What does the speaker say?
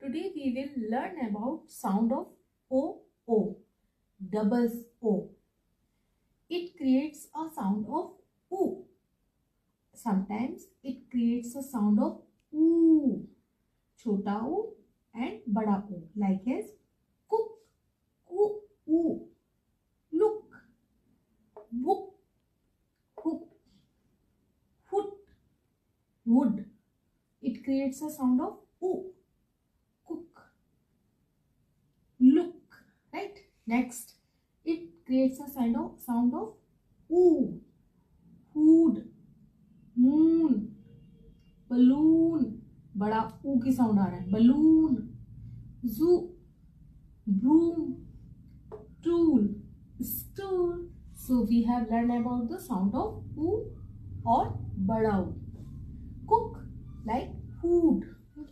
Today we will learn about sound of O, doubles O. It creates a sound of oo. Sometimes it creates a sound of oo, chota oo and bada oo, like as cook, coo, oo, look, book, hook, foot, wood. It creates a sound of oo, cook, look, right? Next, it creates a sound of oo, food, moon, balloon, बड़ा ऊ की sound आ रहा है, balloon, zoo, broom, tool, stool. So we have learned about the sound of oo or bada oo. Cook, like food.